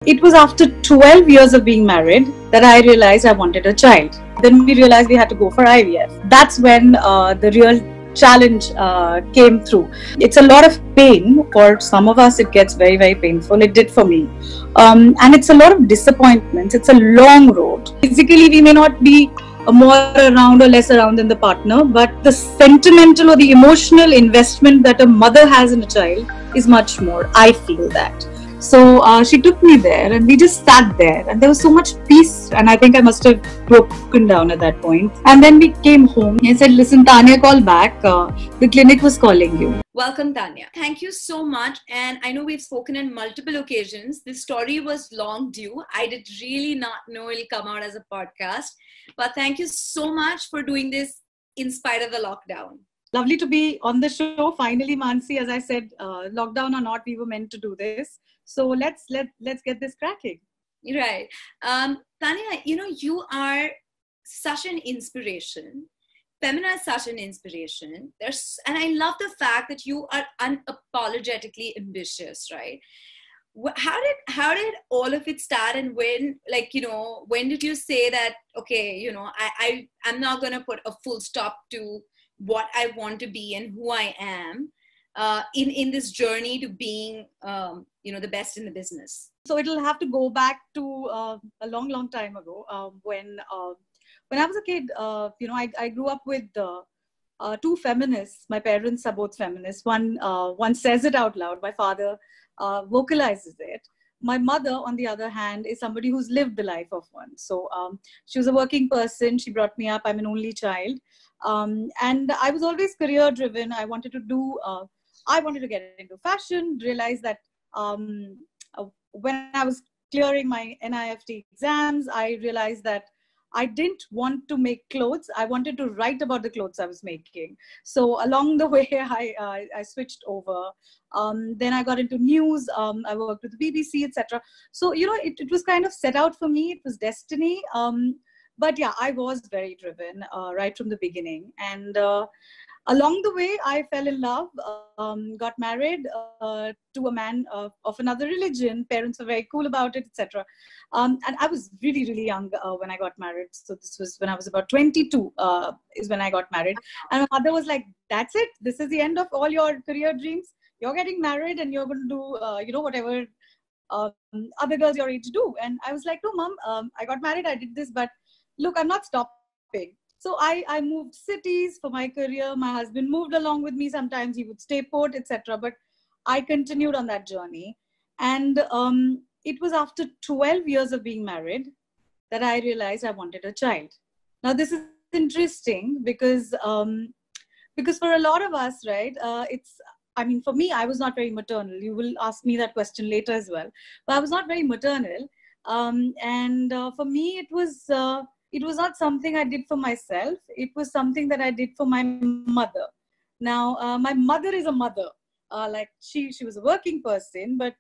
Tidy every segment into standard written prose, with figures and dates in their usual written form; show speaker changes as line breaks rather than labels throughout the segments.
It was after 12 years of being married that I realized I wanted a child. Then we realized we had to go for IVF. That's when the real challenge came through. It's a lot of pain. For some of us, it gets very, very painful. It did for me. And it's a lot of disappointments. It's a long road. Physically, we may not be more around or less around than the partner, but the sentimental or the emotional investment that a mother has in a child is much more. I feel that. So she took me there and we just sat there and there was so much peace, and I think I must have broken down at that point. And then we came home and said, listen, Tanya, call back. The clinic was calling you.
Welcome, Tanya. Thank you so much. And I know we've spoken on multiple occasions. This story was long due. I did really not know it'll come out as a podcast. But thank you so much for doing this in spite of the lockdown.
Lovely to be on the show. Finally, Mansi, as I said, lockdown or not, we were meant to do this. So let's get this cracking.
Right. Tanya, you are such an inspiration. Femina is such an inspiration. And I love the fact that you are unapologetically ambitious, right? How did all of it start, and when did you say that, okay, I'm not going to put a full stop to what I want to be and who I am in this journey to being the best in the business?
So it'll have to go back to a long time ago, when I was a kid. I grew up with two feminists. My parents are both feminists. One says it out loud. My father vocalizes it. My mother, on the other hand, is somebody who's lived the life of one. So she was a working person. She brought me up. I'm an only child. And I was always career driven. I wanted to get into fashion, realize that when I was clearing my NIFT exams, I realized that I didn't want to make clothes. I wanted to write about the clothes I was making. So along the way, I switched over. Then I got into news. I worked with the BBC, etc. So, it was kind of set out for me. It was destiny. But yeah, I was very driven right from the beginning. And along the way, I fell in love, got married to a man of another religion. Parents were very cool about it, etc. And I was really, really young when I got married. So this was when I was about 22 is when I got married. And my mother was like, that's it. This is the end of all your career dreams. You're getting married and you're going to do, whatever other girls your age do. And I was like, no, Mom, I got married. I did this. But look, I'm not stopping. So I moved cities for my career. My husband moved along with me. Sometimes he would stay put, etc. But I continued on that journey. And it was after 12 years of being married that I realized I wanted a child. Now, this is interesting because for a lot of us, right, for me, I was not very maternal. You will ask me that question later as well. But I was not very maternal. For me, it was not something I did for myself. It was something that I did for my mother. Now, my mother is a mother. She was a working person, but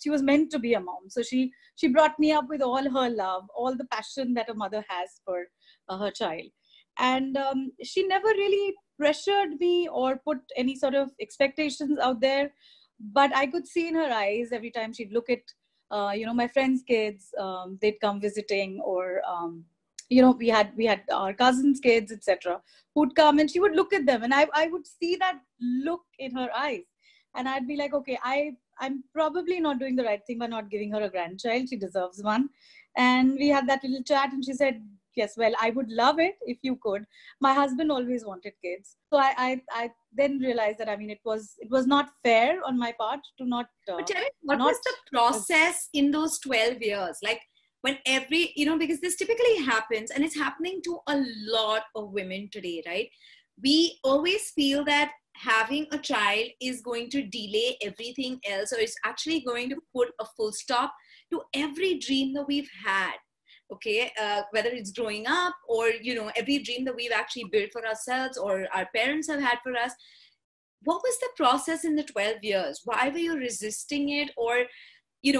she was meant to be a mom. So she brought me up with all her love, all the passion that a mother has for her child. And she never really pressured me or put any sort of expectations out there. But I could see in her eyes every time she'd look at, my friends' kids, they'd come visiting, or we had our cousins' kids, etc., who'd come, and she would look at them, and I would see that look in her eyes, and I'd be like, okay, I'm probably not doing the right thing by not giving her a grandchild. She deserves one. And we had that little chat, and she said, yes, well, I would love it if you could. My husband always wanted kids. So I then realized that, it was not fair on my part to not.
But tell me, what was the process in those 12 years? Like, when because this typically happens, and it's happening to a lot of women today, right? We always feel that having a child is going to delay everything else, or it's actually going to put a full stop to every dream that we've had. Okay, whether it's growing up or, every dream that we've actually built for ourselves or our parents have had for us. What was the process in the 12 years? Why were you resisting it? Or,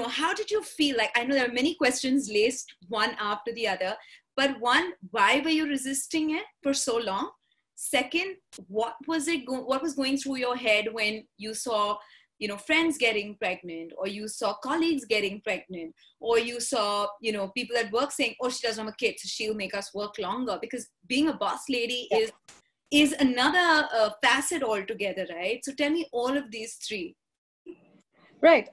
how did you feel? Like, I know there are many questions laced one after the other, but one, why were you resisting it for so long? Second, what was going through your head when you saw friends getting pregnant, or you saw colleagues getting pregnant, or you saw, people at work saying, oh, she doesn't have a kid, so she'll make us work longer. Because being a boss lady is another facet altogether, right? So tell me all of these three.
Right.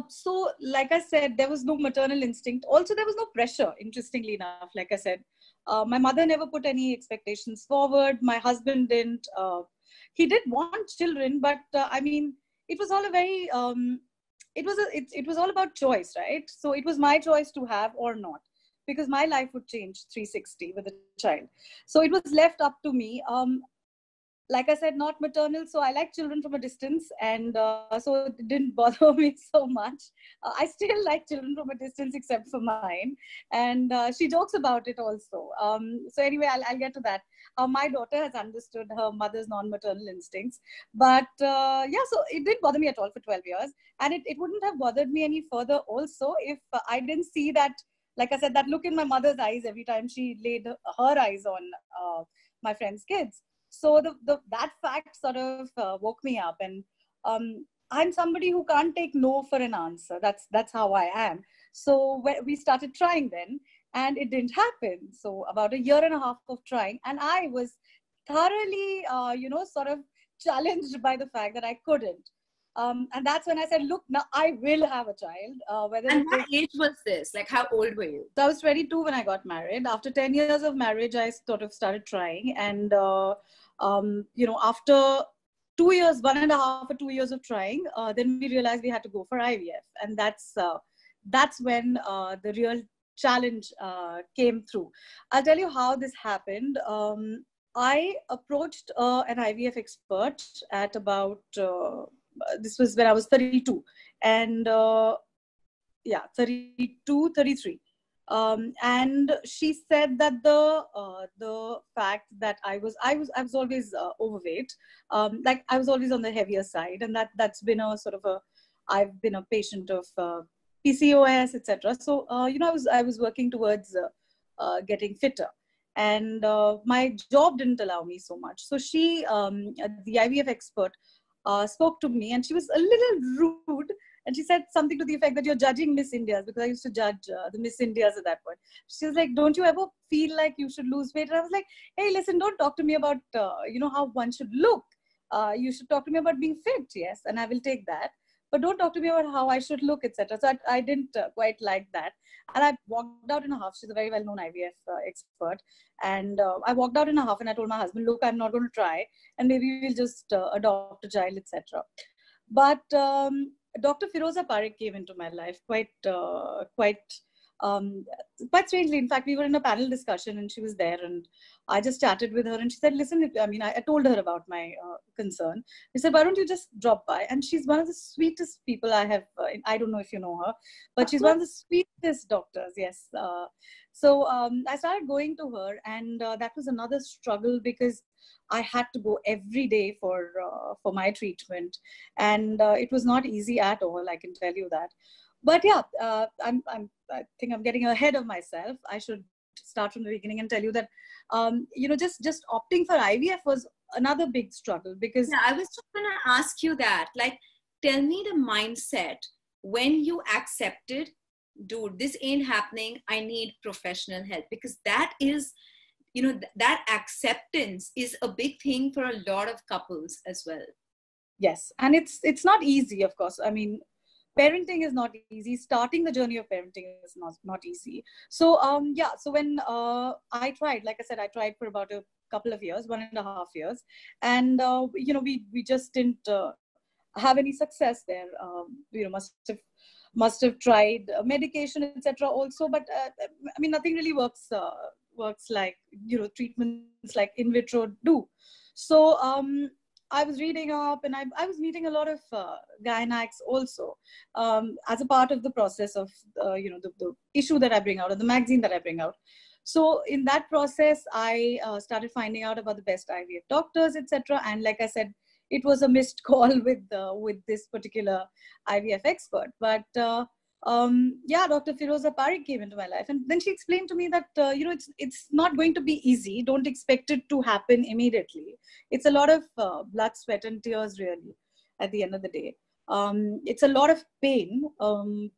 So, like I said, there was no maternal instinct. Also, there was no pressure, interestingly enough. Like I said, my mother never put any expectations forward. My husband didn't. He did want children, but I mean, it was all a very, it was all about choice, right? So it was my choice to have or not, because my life would change 360 with a child. So it was left up to me. Like I said, not maternal, so I like children from a distance, and so it didn't bother me so much. I still like children from a distance, except for mine, and she jokes about it also. So anyway, I'll get to that. My daughter has understood her mother's non-maternal instincts, but yeah, so it didn't bother me at all for 12 years, and it wouldn't have bothered me any further also if I didn't see that, like I said, that look in my mother's eyes every time she laid her eyes on my friends' kids. So that fact sort of woke me up, and I'm somebody who can't take no for an answer. That's how I am. So we started trying then, and it didn't happen. So about a year and a half of trying, and I was thoroughly, sort of challenged by the fact that I couldn't. And that's when I said, look, now I will have a child.
And what age was this? Like, how old were you?
So I was 22 when I got married. After 10 years of marriage, I sort of started trying. And, after 2 years, 1.5 or 2 years of trying, then we realized we had to go for IVF. And that's when the real challenge came through. I'll tell you how this happened. I approached an IVF expert at about, this was when I was 32. And 32, 33. And she said that the fact that I was always overweight, like I was always on the heavier side, and that's been a sort of I've been a patient of PCOS, etc. So I was working towards getting fitter, and my job didn't allow me so much. So she, the IVF expert, spoke to me, and she was a little rude. And she said something to the effect that you're judging Miss Indias, because I used to judge the Miss Indias at that point. She was like, don't you ever feel like you should lose weight? And I was like, hey, listen, don't talk to me about, how one should look. You should talk to me about being fit, yes, and I will take that. But don't talk to me about how I should look, etc. So I didn't quite like that. And I walked out in a huff. She's a very well-known IVF expert. And I walked out in a huff, and I told my husband, look, I'm not going to try. And maybe we'll just adopt a child, etc. But Dr. Firoza Parekh came into my life quite strangely. In fact, we were in a panel discussion, and she was there, and I just chatted with her, and she said, listen, I told her about my concern. I said, why don't you just drop by? And she's one of the sweetest people I have. I don't know if you know her, but she's one of the sweetest doctors. Yes. So I started going to her, and that was another struggle, because I had to go every day for my treatment, and it was not easy at all. I can tell you that. But yeah, I think I'm getting ahead of myself. I should start from the beginning and tell you that just opting for IVF was another big struggle, because
I was just going to ask you that. Like, tell me the mindset when you accepted, dude, this ain't happening. I need professional help, because that is, that acceptance is a big thing for a lot of couples as well.
Yes. And it's not easy, of course. I mean, parenting is not easy. Starting the journey of parenting is not easy. So, so when I tried, like I said, I tried for about a couple of years, 1.5 years. And, we just didn't have any success there. Must have tried medication, etc. also. But, nothing really works like, treatments like in vitro do. So, I was reading up, and I was meeting a lot of gynacs also as a part of the process of, the issue that I bring out, or the magazine that I bring out. So in that process, I started finding out about the best IVF doctors, etc. And like I said, it was a missed call with this particular IVF expert. But Dr. Firoza Parekh came into my life, and then she explained to me that it's not going to be easy. Don't expect it to happen immediately. It's a lot of blood, sweat, and tears, really, at the end of the day. It's a lot of pain.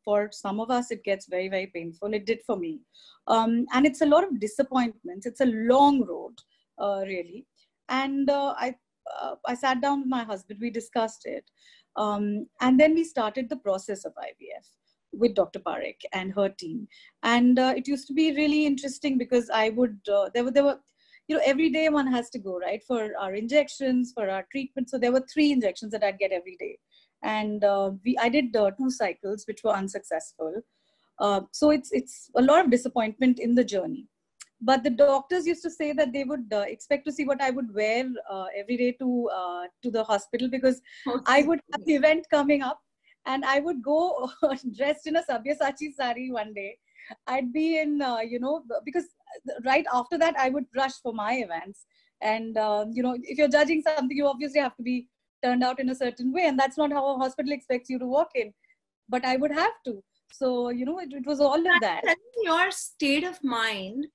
For some of us, it gets very, very painful. It did for me. And it's a lot of disappointments. It's a long road, really. And I sat down with my husband. We discussed it. And then we started the process of IVF with Dr. Parekh and her team. And it used to be really interesting because I would, there were, every day one has to go, right, for our injections, for our treatment. So there were 3 injections that I'd get every day. And I did 2 cycles, which were unsuccessful. So it's a lot of disappointment in the journey. But the doctors used to say that they would expect to see what I would wear every day to the hospital, because I would have the event coming up and I would go dressed in a Sabyasachi sari one day. I'd be in, because right after that, I would rush for my events. And, if you're judging something, you obviously have to be turned out in a certain way. And that's not how a hospital expects you to walk in. But I would have to. So, it was all of that.
Your state of mind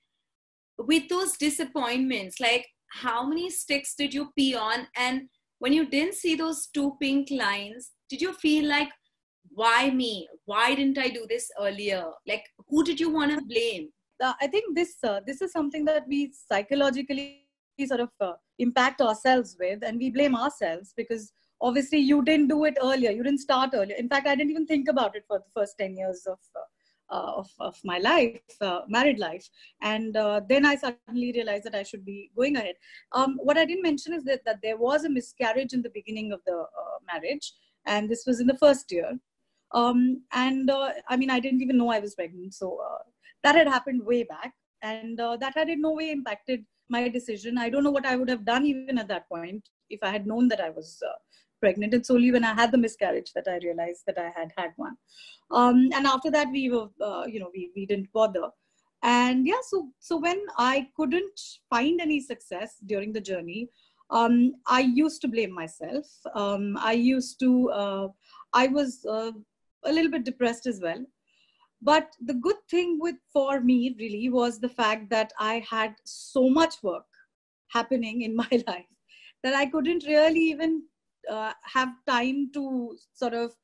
with those disappointments, like how many sticks did you pee on? And when you didn't see those 2 pink lines, did you feel like, why me? Why didn't I do this earlier? Like, who did you want to blame?
I think this is something that we psychologically sort of impact ourselves with, and we blame ourselves because obviously you didn't do it earlier. You didn't start earlier. In fact, I didn't even think about it for the first 10 years of my life, married life. And then I suddenly realized that I should be going ahead. What I didn't mention is that there was a miscarriage in the beginning of the marriage. And this was in the first year. I didn't even know I was pregnant. So that had happened way back. And that had in no way impacted my decision. I don't know what I would have done even at that point if I had known that I was pregnant. It's only when I had the miscarriage that I realized that I had one. And after that, we were, we didn't bother. And yeah, so when I couldn't find any success during the journey, I used to blame myself. I was a little bit depressed as well. But the good thing for me really was the fact that I had so much work happening in my life that I couldn't really even have time to sort of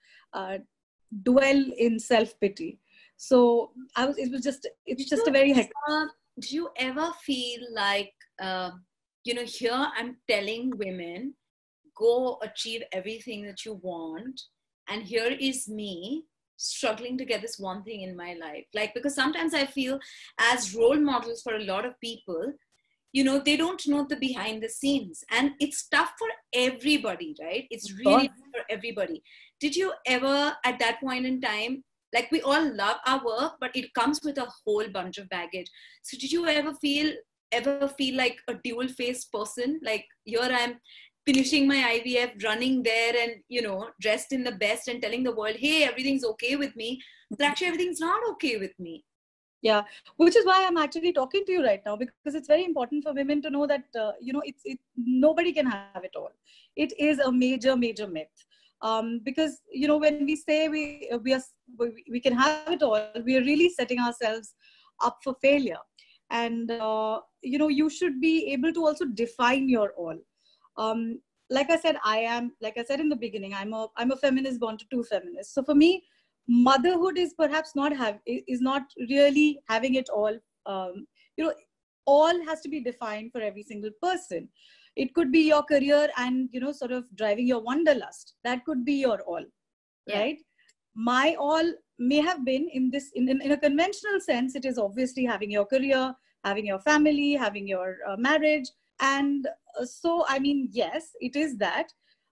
dwell in self-pity. So it was just a very hectic.
Do you ever feel like, here I'm telling women, go achieve everything that you want. And here is me struggling to get this one thing in my life. Like, because sometimes I feel as role models for a lot of people, they don't know the behind the scenes, and it's tough for everybody, right? It's really tough for everybody. Did you ever at that point in time, like, we all love our work, but it comes with a whole bunch of baggage. So did you ever feel like a dual faced person? Like, here I'm finishing my IVF, running there and, dressed in the best and telling the world, hey, everything's okay with me. But actually everything's not okay with me.
Yeah, which is why I'm actually talking to you right now, because it's very important for women to know that, nobody can have it all. It is a major, major myth. Because, when we say we can have it all, we are really setting ourselves up for failure. And, you should be able to also define your all. Like I said in the beginning, I'm a feminist born to 2 feminists. So for me, motherhood is perhaps not really having it all. All has to be defined for every single person. It could be your career and, sort of driving your wanderlust. That could be your all, right? My all may have been in a conventional sense. It is obviously having your career, having your family, having your marriage. And so, yes, it is that.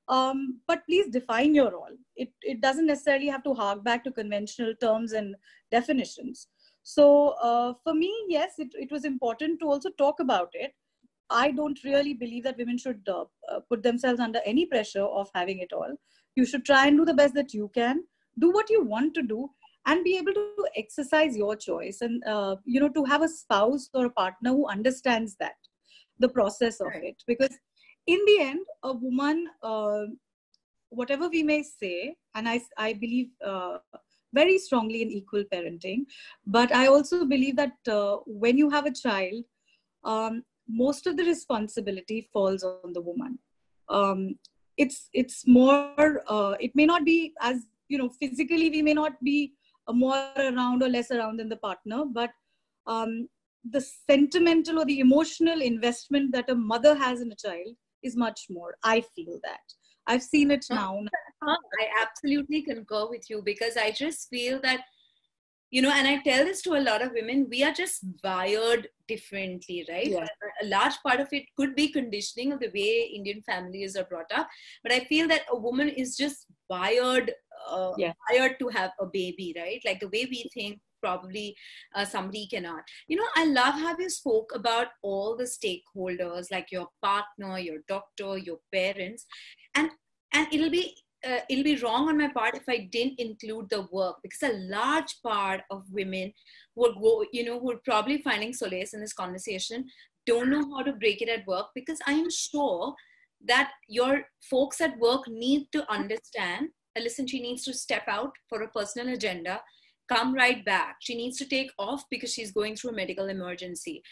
But please define your role. It doesn't necessarily have to hark back to conventional terms and definitions. So for me, yes, it was important to also talk about it. I don't really believe that women should put themselves under any pressure of having it all. You should try and do the best that you can, do what you want to do, and be able to exercise your choice. And, to have a spouse or a partner who understands the process of it. Because in the end, a woman, whatever we may say, and I believe very strongly in equal parenting, but I also believe that when you have a child, most of the responsibility falls on the woman. it's more, it may not be as, physically we may not be more around or less around than the partner, but the sentimental or the emotional investment that a mother has in a child is much more. I feel that. I've seen it now.
I absolutely concur with you, because I just feel that, and I tell this to a lot of women, we are just wired differently, right?
Yeah.
A large part of it could be conditioning of the way Indian families are brought up. But I feel that a woman is just wired to have a baby, right? Like the way we think, probably somebody cannot. I love how you spoke about all the stakeholders, like your partner, your doctor, your parents. And it'll be wrong on my part if I didn't include the work, because a large part of women would go, who are probably finding solace in this conversation, don't know how to break it at work, because I am sure that your folks at work need to understand, listen, she needs to step out for a personal agenda, come right back. She needs to take off because she's going through a medical emergency.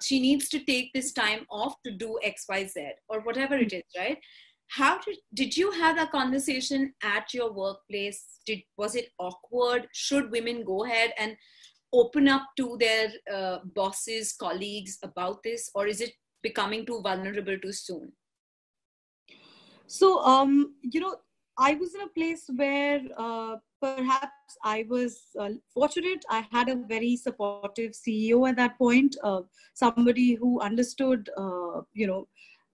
She needs to take this time off to do XYZ or whatever it is, right? How did you have that conversation at your workplace? Was it awkward? Should women go ahead and open up to their bosses, colleagues about this, or is it becoming too vulnerable too soon?
So, I was in a place where perhaps I was fortunate. I had a very supportive CEO at that point, somebody who understood,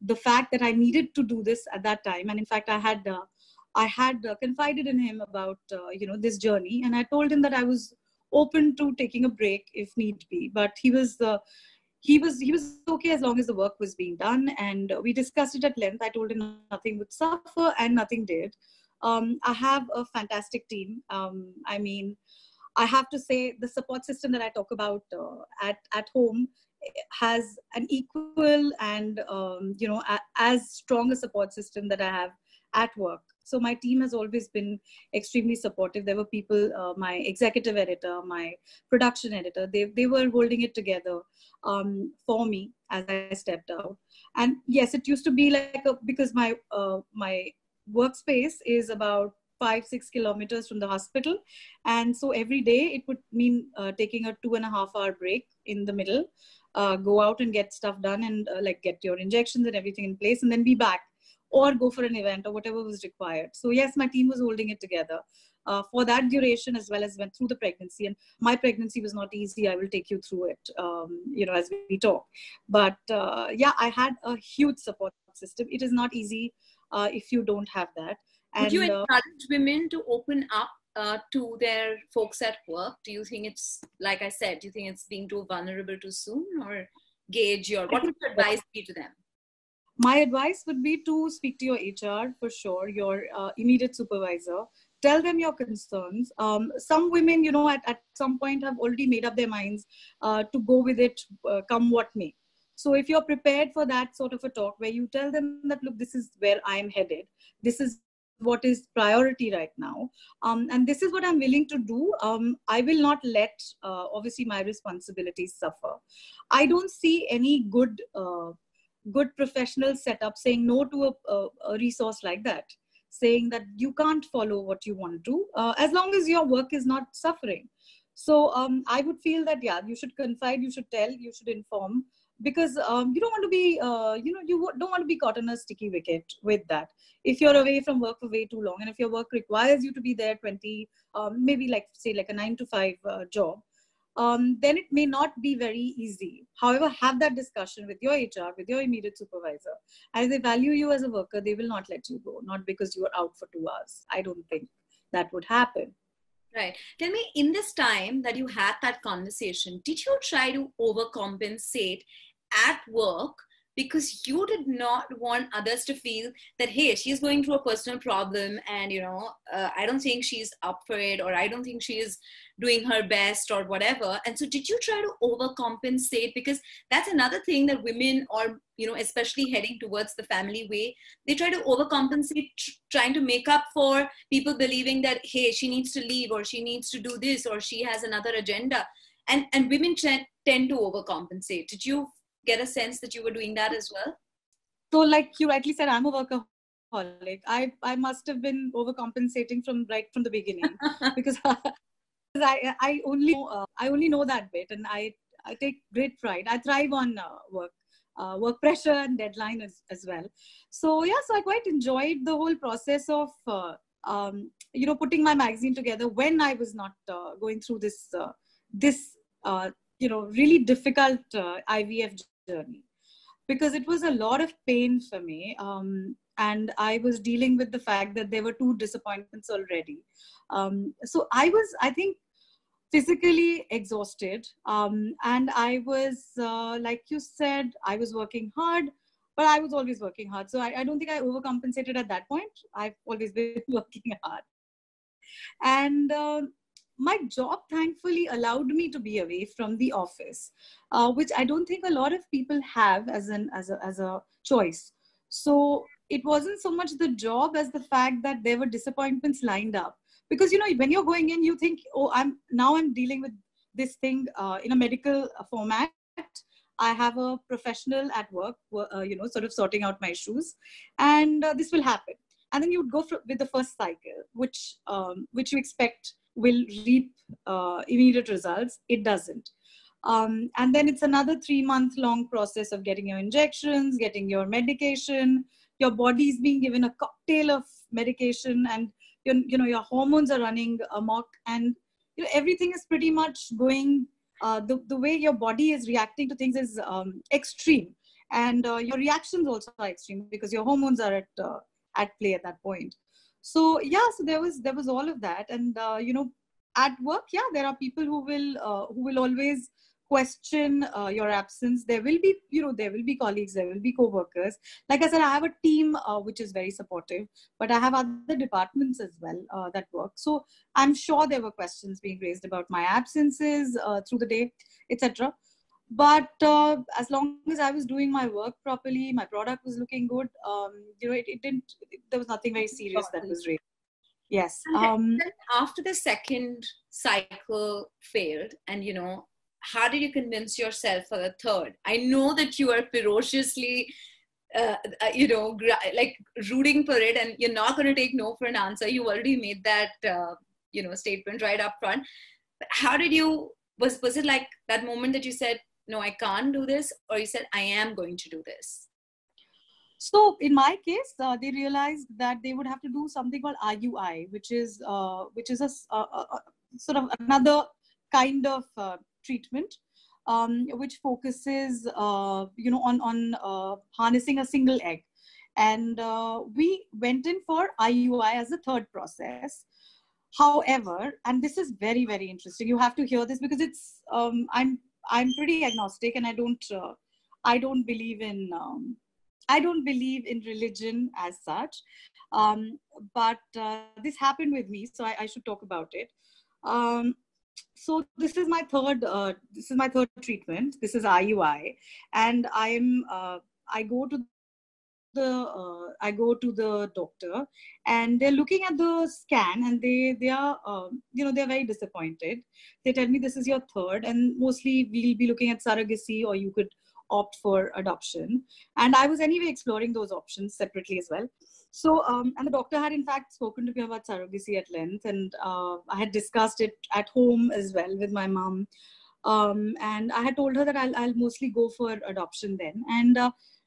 the fact that I needed to do this at that time. And in fact, I had confided in him about, this journey. And I told him that I was open to taking a break if need be. But he was okay as long as the work was being done. And we discussed it at length. I told him nothing would suffer and nothing did. I have a fantastic team. I have to say the support system that I talk about at home has an equal and as strong a support system that I have at work. So my team has always been extremely supportive. There were people, my executive editor, my production editor, they were holding it together for me as I stepped out. And yes, it used to be because my workspace is about 5-6 kilometers from the hospital, and so every day it would mean taking a 2.5 hour break in the middle, go out and get stuff done, and get your injections and everything in place, and then be back or go for an event or whatever was required. So yes, my team was holding it together for that duration, as well as went through the pregnancy. And my pregnancy was not easy. I will take you through it, as we talk. But I had a huge support system. It is not easy if you don't have that.
Would you encourage women to open up to their folks at work? Do you think it's, like I said, do you think it's being too vulnerable too soon, or gauge what would your advice be to them?
My advice would be to speak to your HR for sure, your immediate supervisor. Tell them your concerns. Some women, at some point have already made up their minds to go with it, come what may. So if you're prepared for that sort of a talk where you tell them that, look, this is where I am headed. This is what is priority right now. And this is what I'm willing to do. I will not let, obviously, my responsibilities suffer. I don't see any good professional setup saying no to a resource like that, saying that you can't follow what you want to, as long as your work is not suffering. So I would feel that, you should confide, you should tell, you should inform, because you don't want to be, you don't want to be caught on a sticky wicket with that. If you're away from work for way too long, and if your work requires you to be there 20, maybe a 9 to 5 job, then it may not be very easy. However, have that discussion with your HR, with your immediate supervisor. As they value you as a worker, they will not let you go, not because you are out for 2 hours. I don't think that would happen.
Right. Tell me, in this time that you had that conversation, did you try to overcompensate at work because you did not want others to feel that, hey, she's going through a personal problem and, I don't think she's up for it, or I don't think she is doing her best or whatever. And so did you try to overcompensate? Because that's another thing that women, or, especially heading towards the family way, they try to overcompensate, trying to make up for people believing that, hey, she needs to leave, or she needs to do this, or she has another agenda. And women tend to overcompensate. Did you get a sense that you were doing that as well?
So like you rightly said, I'm a workaholic. workaholic. I must have been overcompensating from right from the beginning because I only know that bit, and I take great pride. I thrive on work pressure and deadline as well. So yeah, so I quite enjoyed the whole process of putting my magazine together when I was not going through this really difficult IVF journey, because it was a lot of pain for me. And I was dealing with the fact that there were 2 disappointments already. So I think, physically exhausted. And I was, like you said, I was working hard, but I was always working hard. So I don't think I overcompensated at that point. I've always been working hard. And my job thankfully allowed me to be away from the office, which I don't think a lot of people have as a choice. So it wasn't so much the job as the fact that there were disappointments lined up. Because, when you're going in, you think, oh, I'm dealing with this thing in a medical format. I have a professional at work, sort of sorting out my issues, and this will happen. And then you'd go with the first cycle, which you expect will reap immediate results. It doesn't. And then it's another 3-month-long process of getting your injections, getting your medication. Your body's being given a cocktail of medication, and your hormones are running amok, and everything is pretty much going. The way your body is reacting to things is extreme, and your reactions also are extreme because your hormones are at play at that point. So yeah, so there was all of that, and at work, yeah, there are people who will always question your absence. There will be colleagues, there will be co-workers. Like I said, I have a team which is very supportive, but I have other departments as well that work. So I'm sure there were questions being raised about my absences through the day, etc. But as long as I was doing my work properly, my product was looking good, there was nothing very serious that was raised. Yes.
Then after the second cycle failed, and how did you convince yourself for the third? I know that you are ferociously, like rooting for it, and you're not going to take no for an answer. You already made that, statement right up front. But how did you, was it like that moment that you said, no, I can't do this, or you said, I am going to do this?
So in my case, they realized that they would have to do something called IUI, which is a sort of another kind of treatment, which focuses, on harnessing a single egg. And we went in for IUI as a third process. However, and this is very, very interesting. You have to hear this because it's I'm pretty agnostic, and I don't believe in religion as such. But this happened with me, so I should talk about it. So this is my third treatment. This is IUI, and I go to the doctor, and they're looking at the scan, and they are they're very disappointed. They tell me this is your third, and mostly we'll be looking at surrogacy, or you could opt for adoption. And I was anyway exploring those options separately as well. So, and the doctor had in fact spoken to me about surrogacy at length, and I had discussed it at home as well with my mom. And I had told her that I'll mostly go for adoption then. And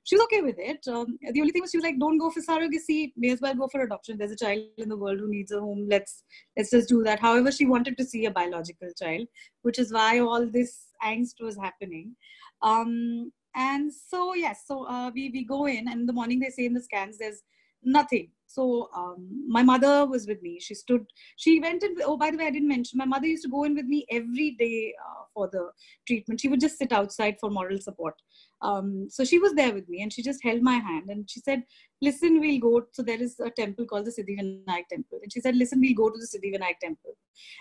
she was okay with it. The only thing was, she was like, don't go for surrogacy, may as well go for adoption. There's a child in the world who needs a home. Let's just do that. However, she wanted to see a biological child, which is why all this angst was happening. And so, yes, so we go in, and in the morning they say in the scans, there's nothing. So my mother was with me. She went in. Oh, by the way, I didn't mention, my mother used to go in with me every day for the treatment. She would just sit outside for moral support. So she was there with me, and she just held my hand, and she said, listen, we'll go. So there is a temple called the Siddhivinayak temple. And she said, listen, we'll go to the Siddhivinayak temple.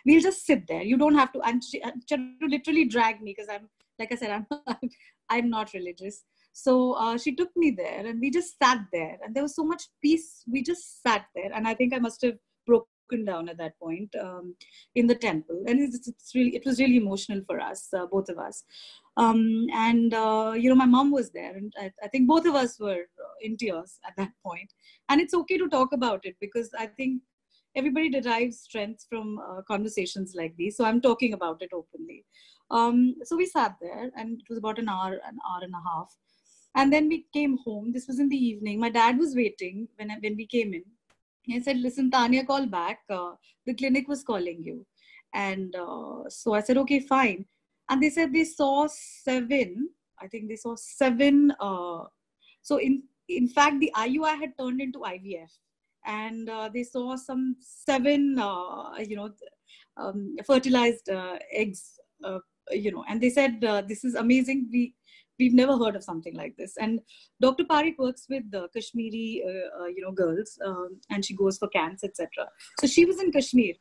We'll just sit there. You don't have to. And she tried to literally drag me, because like I said, I'm not religious. So she took me there, and we just sat there, and there was so much peace. We just sat there, and I think I must have broken broken down at that point in the temple, and it was really emotional for us, both of us. And my mom was there, and I think both of us were in tears at that point. And it's okay to talk about it, because I think everybody derives strength from conversations like these. So I'm talking about it openly. So we sat there, and it was about an hour and a half. And then we came home. This was in the evening. My dad was waiting when we came in. He said, "Listen, Tanya, call back. The clinic was calling you." And so I said, "Okay, fine." And they said they saw 7. I think they saw 7. So in fact, the IUI had turned into IVF, and they saw some 7, fertilized eggs. And they said, "This is amazing. We've never heard of something like this." And Dr. Parikh works with the Kashmiri, girls, and she goes for camps, etc. So she was in Kashmir,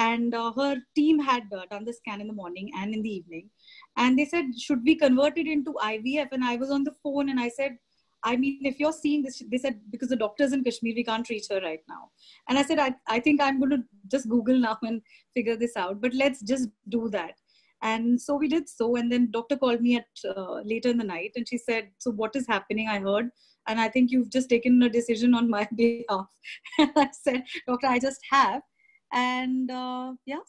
and her team had done the scan in the morning and in the evening. And they said, "Should we convert it into IVF?" And I was on the phone, and I said, "I mean, if you're seeing this," they said, "because the doctor's in Kashmir, we can't reach her right now." And I said, I think I'm going to just Google now and figure this out, but let's just do that. And so we did so. And then doctor called me at later in the night, and she said, "So what is happening? I heard, and I think you've just taken a decision on my behalf." And I said, "Doctor, I just have." And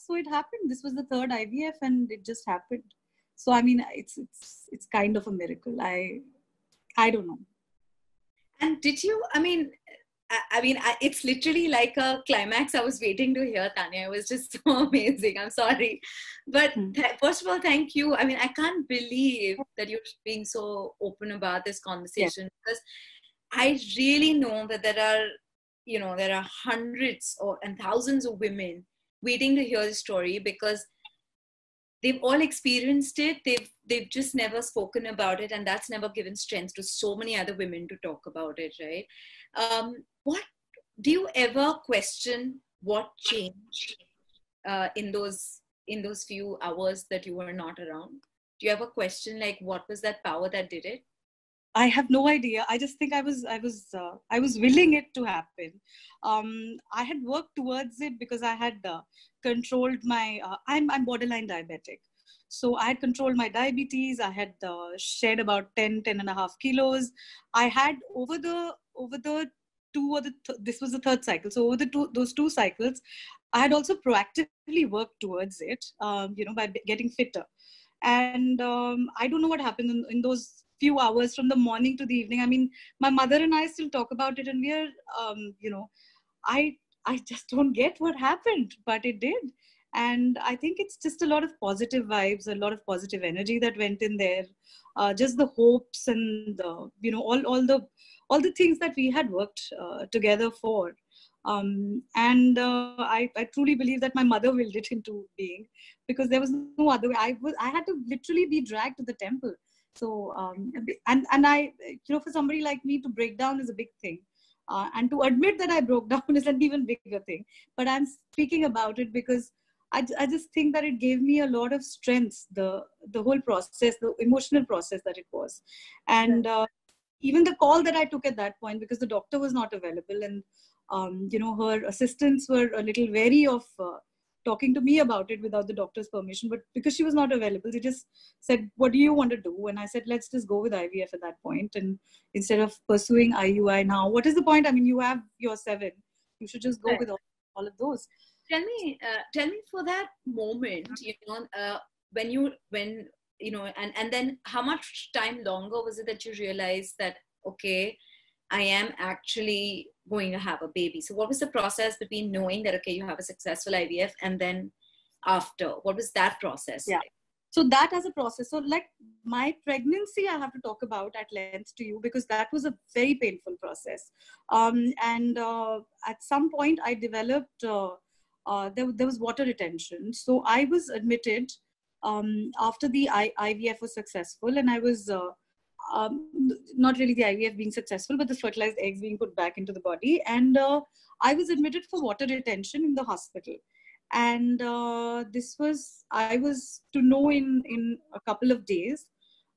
so it happened. This was the 3rd IVF, and it just happened. So I mean, it's kind of a miracle. I don't know.
And did you, it's literally like a climax I was waiting to hear, Tanya. It was just so amazing. I'm sorry. But first of all, thank you. I mean, I can't believe that you're being so open about this conversation, because I really know that there are hundreds and thousands of women waiting to hear the story, because they've all experienced it. They've just never spoken about it, and that's never given strength to so many other women to talk about it, right? What do you ever question what changed in those few hours that you were not around? Do you ever question, like, what was that power that did it?
I have no idea. I just think I was willing it to happen. I had worked towards it because I had controlled my. I'm borderline diabetic, so I had controlled my diabetes. I had shed about 10 and a half kilos. I had over the this was the 3rd cycle. So over those 2 cycles, I had also proactively worked towards it. By getting fitter. And I don't know what happened in those few hours from the morning to the evening. I mean, my mother and I still talk about it, and we're, I just don't get what happened, but it did. And I think it's just a lot of positive vibes, a lot of positive energy that went in there. Just the hopes and all the things that we had worked together for. I truly believe that my mother willed it into being, because there was no other way. I had to literally be dragged to the temple. So and I, for somebody like me, to break down is a big thing, and to admit that I broke down is an even bigger thing. But I'm speaking about it because I just think that it gave me a lot of strength, the whole process, the emotional process that it was. And even the call that I took at that point, because the doctor was not available, and her assistants were a little wary of talking to me about it without the doctor's permission. But because she was not available, they just said, "What do you want to do?" And I said, "Let's just go with IVF at that point. And instead of pursuing IUI now, what is the point? I mean, you have your 7. You should just go with all of those."
Tell me for that moment, and then how much time longer was it that you realized that, okay, I am actually going to have a baby? So what was the process between knowing that, okay, you have a successful IVF, and then after? What was that process like?
So that as a process. So like my pregnancy, I have to talk about at length to you, because that was a very painful process. At some point I developed, there was water retention. So I was admitted after the IVF was successful, and I was not really the IVF being successful, but the fertilized eggs being put back into the body. And I was admitted for water retention in the hospital. And I was to know in a couple of days.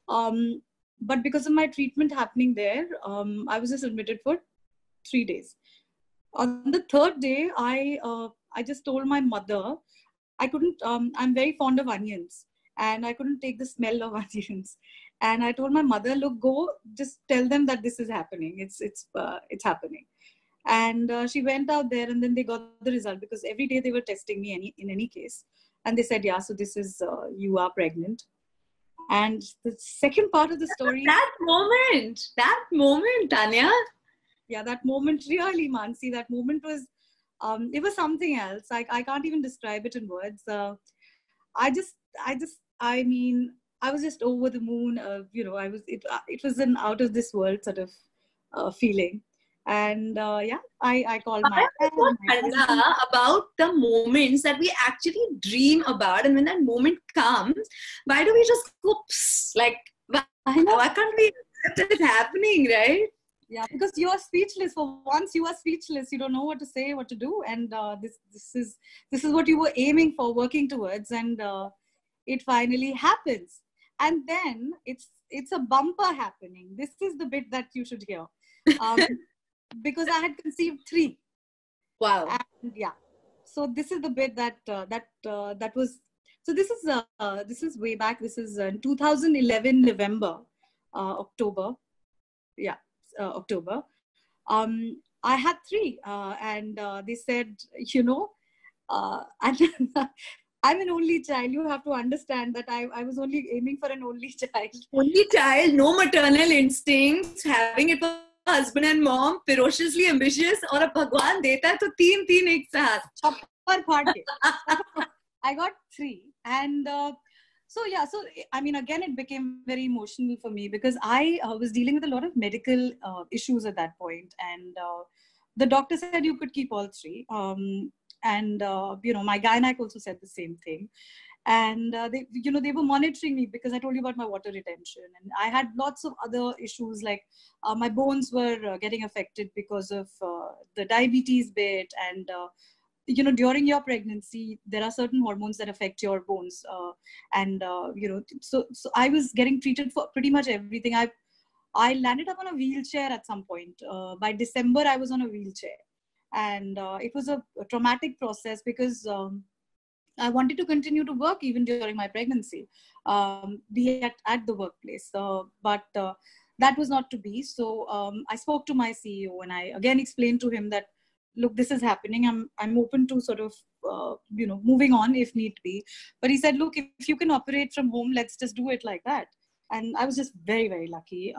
But because of my treatment happening there, I was just admitted for 3 days. On the 3rd day, I I just told my mother, I couldn't, I'm very fond of onions and I couldn't take the smell of onions. And I told my mother, look, go, just tell them that this is happening. It's happening. And she went out there, and then they got the result, because every day they were testing me in any case. And they said, yeah, so this is, you are pregnant. And the second part of the story.
That moment, Tanya.
Yeah, that moment really, Mansi, that moment was, it was something else. I can't even describe it in words. I mean, I was just over the moon. It was an out of this world sort of feeling. And yeah, I called my
dad, about the moments that we actually dream about, and when that moment comes, why do we just go like, why can't we accept it happening, right?
Yeah, because you are speechless. For once, you are speechless. You don't know what to say, what to do, and this is what you were aiming for, working towards, and it finally happens. And then it's a bumper happening. This is the bit that you should hear. Because I had conceived 3.
Wow.
And yeah, so this is the bit that was. So this is way back. This is 2011 November, October. Yeah, October. I had 3, and they said, and I'm an only child. You have to understand that I was only aiming for an only child.
Only child, no maternal instincts, having it for husband and mom, ferociously ambitious, और अब भगवान देता है तो 3 एक साथ.
Chopper party. I got 3, and so yeah. So I mean, again, it became very emotional for me, because I was dealing with a lot of medical issues at that point, and the doctor said you could keep all 3. And my gynaec also said the same thing. And they were monitoring me, because I told you about my water retention, and I had lots of other issues, like my bones were getting affected because of the diabetes bit. And during your pregnancy, there are certain hormones that affect your bones, so I was getting treated for pretty much everything. I landed up on a wheelchair at some point. By December, I was on a wheelchair, and it was a traumatic process, because I wanted to continue to work even during my pregnancy, be at the workplace. But that was not to be. So I spoke to my CEO, and I again explained to him that, look, this is happening. I'm open to sort of, moving on if need be. But he said, look, if you can operate from home, let's just do it like that. And I was just very, very lucky.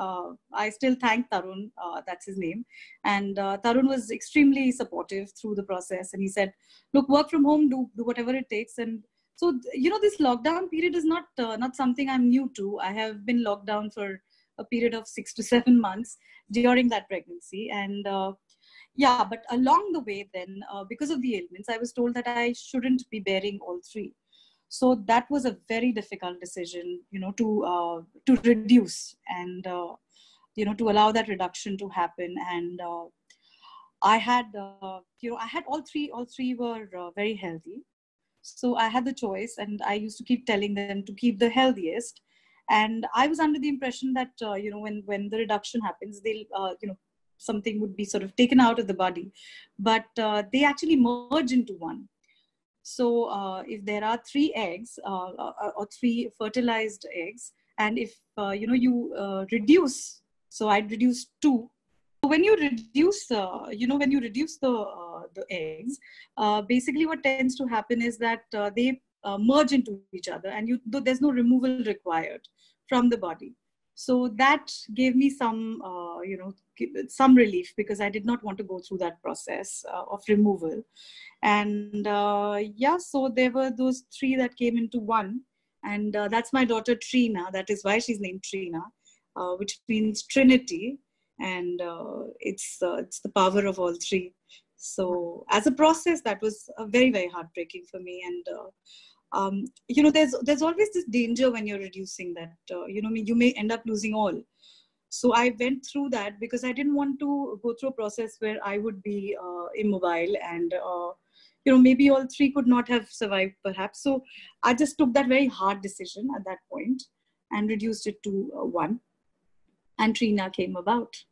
I still thank Tarun, that's his name. And Tarun was extremely supportive through the process. And he said, look, work from home, do whatever it takes. And so, this lockdown period is not something I'm new to. I have been locked down for a period of 6 to 7 months during that pregnancy. And yeah, but along the way then, because of the ailments, I was told that I shouldn't be bearing all 3. So that was a very difficult decision, to reduce, and to allow that reduction to happen. And I had all three were very healthy. So I had the choice, and I used to keep telling them to keep the healthiest. And I was under the impression that when the reduction happens, they'll something would be sort of taken out of the body, but they actually merge into one. So if there are 3 eggs or 3 fertilized eggs, and if you reduce, so I'd reduce 2. So when you reduce, the eggs, basically what tends to happen is that they merge into each other, and there's no removal required from the body. So that gave me some relief, because I did not want to go through that process of removal. And so there were those 3 that came into one, and that's my daughter Trina. That is why she's named Trina, which means Trinity, and it's the power of all 3. So as a process, that was very, very heartbreaking for me. And there's always this danger when you're reducing that, you may end up losing all. So I went through that, because I didn't want to go through a process where I would be immobile, and maybe all 3 could not have survived perhaps. So I just took that very hard decision at that point and reduced it to 1, and Trina came about.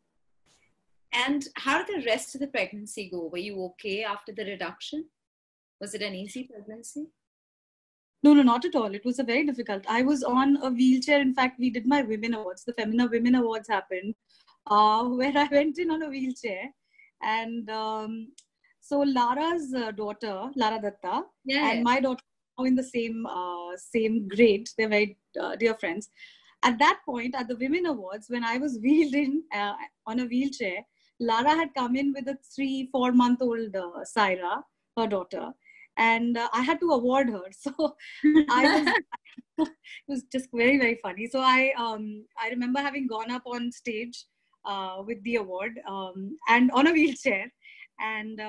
And how did the rest of the pregnancy go? Were you okay after the reduction? Was it an easy pregnancy?
No, not at all. It was a very difficult. I was on a wheelchair. In fact, we did my Women Awards. The Femina Women Awards happened, where I went in on a wheelchair. And so Lara's daughter, Lara Datta, and my daughter are in the same grade. They're very dear friends. At that point, at the Women Awards, when I was wheeled in on a wheelchair, Lara had come in with a 3-4 month old Saira, her daughter. And I had to award her. So it was just very, very funny. So I remember having gone up on stage with the award and on a wheelchair. And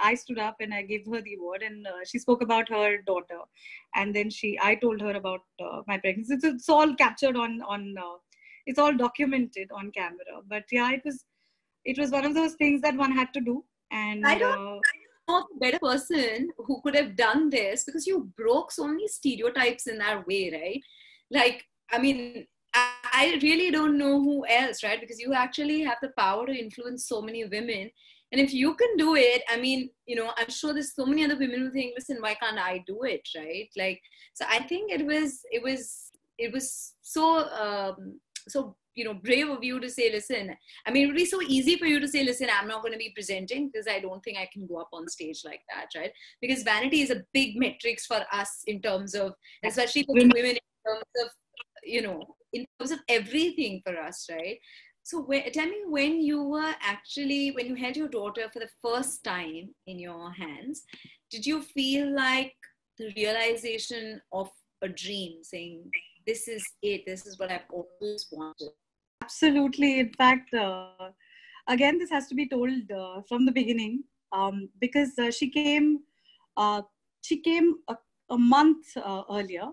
I stood up and I gave her the award, and she spoke about her daughter. And then I told her about my pregnancy. It's all captured on it's all documented on camera. But yeah, it was one of those things that one had to do. And
I don't know a better person who could have done this, because you broke so many stereotypes in that way, right? Like, I mean, I really don't know who else, right? Because you actually have the power to influence so many women. And if you can do it, I mean, you know, I'm sure there's so many other women who think, listen, why can't I do it, right? Like, so I think it was so you know, brave of you to say, listen, I mean, it would be so easy for you to say, listen, I'm not going to be presenting because I don't think I can go up on stage like that, right? Because vanity is a big metrics for us in terms of, especially for women, in terms of, you know, in terms of everything for us, right? So tell me, when you held your daughter for the first time in your hands, did you feel like the realization of a dream, saying, this is it, this is what I've always wanted?
Absolutely. In fact, again, this has to be told from the beginning, because she came a month earlier,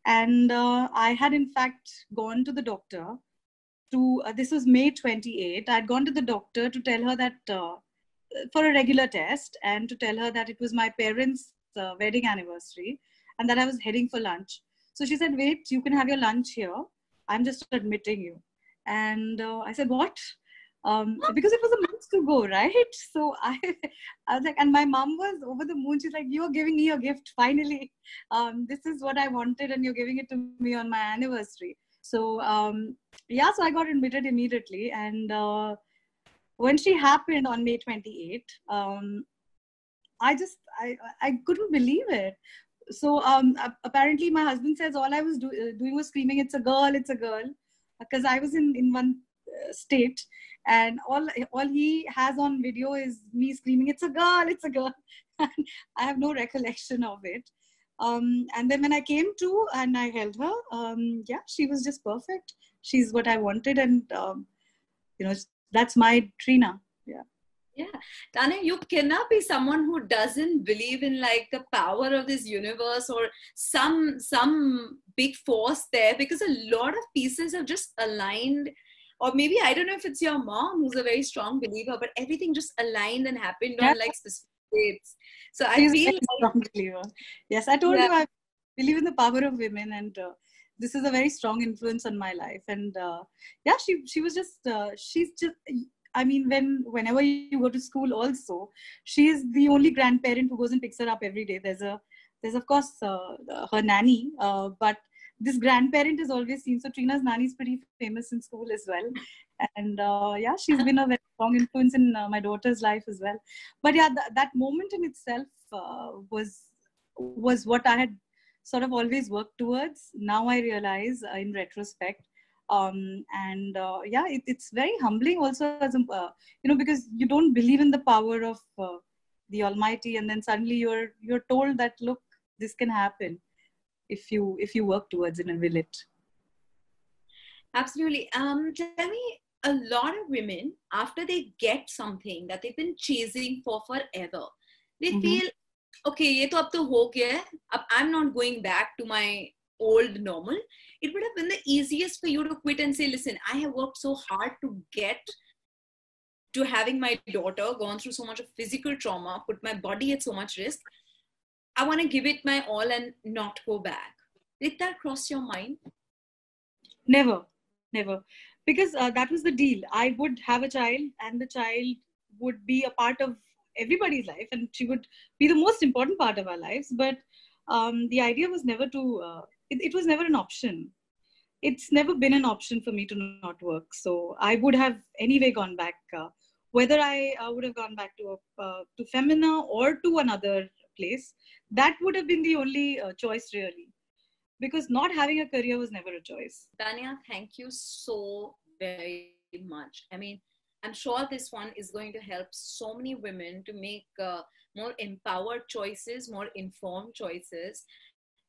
and I had in fact gone to the doctor this was May 28th. I had gone to the doctor to tell her that for a regular test, and to tell her that it was my parents' wedding anniversary and that I was heading for lunch. So she said, wait, you can have your lunch here. I'm just admitting you. And I said, what? Because it was a month to go, right? So I was like, and my mom was over the moon. She's like, you're giving me a gift, finally. This is what I wanted, and you're giving it to me on my anniversary. So yeah, so I got admitted immediately. And when she happened on May 28th, I couldn't believe it. So apparently my husband says all I was doing was screaming, it's a girl, because I was in one state, and all he has on video is me screaming, it's a girl. I have no recollection of it. And then when I came to and I held her, yeah, she was just perfect. She's what I wanted, and you know, that's my Trina.
Yeah, Tanya, you cannot be someone who doesn't believe in like the power of this universe or some big force there, because a lot of pieces have just aligned. Or maybe, I don't know if it's your mom who's a very strong believer, but everything just aligned and happened on like specific dates. So I feel like,
strong believer. Yes, I told you I believe in the power of women, and this is a very strong influence on my life. And yeah, she was just she's just. I mean, whenever you go to school also, she is the only grandparent who goes and picks her up every day. There's of course her nanny, but this grandparent is always seen. So Trina's nanny is pretty famous in school as well. And yeah, she's been a very strong influence in my daughter's life as well. But yeah, that moment in itself was what I had sort of always worked towards. Now I realize in retrospect. And yeah, it's very humbling also, as you know, because you don't believe in the power of the Almighty, and then suddenly you're told that, look, this can happen if you work towards it and will it.
Absolutely. Tell me, a lot of women, after they get something that they've been chasing for forever, they feel, okay, ye to ab to ho gaya hai, I'm not going back to my old normal. It would have been the easiest for you to quit and say, listen, I have worked so hard to get to having my daughter, gone through so much of physical trauma, put my body at so much risk. I want to give it my all and not go back. Did that cross your mind?
Never. Because that was the deal. I would have a child, and the child would be a part of everybody's life, and she would be the most important part of our lives. But the idea was never to, it was never an option. It's never been an option for me to not work. So I would have anyway gone back, whether I would have gone back to Femina or to another place. That would have been the only choice, really, because not having a career was never a choice.
Tanya, thank you so very much. I mean, I'm sure this one is going to help so many women to make more empowered choices, more informed choices.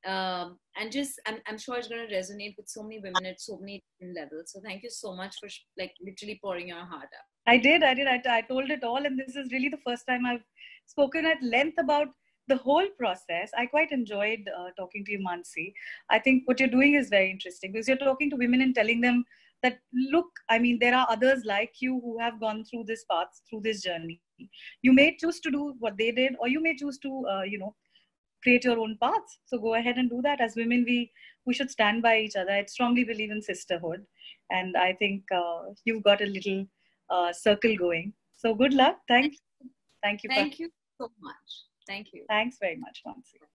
And just, I'm sure it's going to resonate with so many women at so many different levels. So thank you so much for like literally pouring your heart out.
I did. I told it all. And this is really the first time I've spoken at length about the whole process. I quite enjoyed talking to you, Mansi. I think what you're doing is very interesting because you're talking to women and telling them that, look, I mean, there are others like you who have gone through this path, through this journey. You may choose to do what they did, or you may choose to, create your own paths. So go ahead and do that. As women, we should stand by each other. I strongly believe in sisterhood. And I think you've got a little circle going. So good luck. Thank you.
Thank you so much. Thank you.
Thanks very much, Mansi.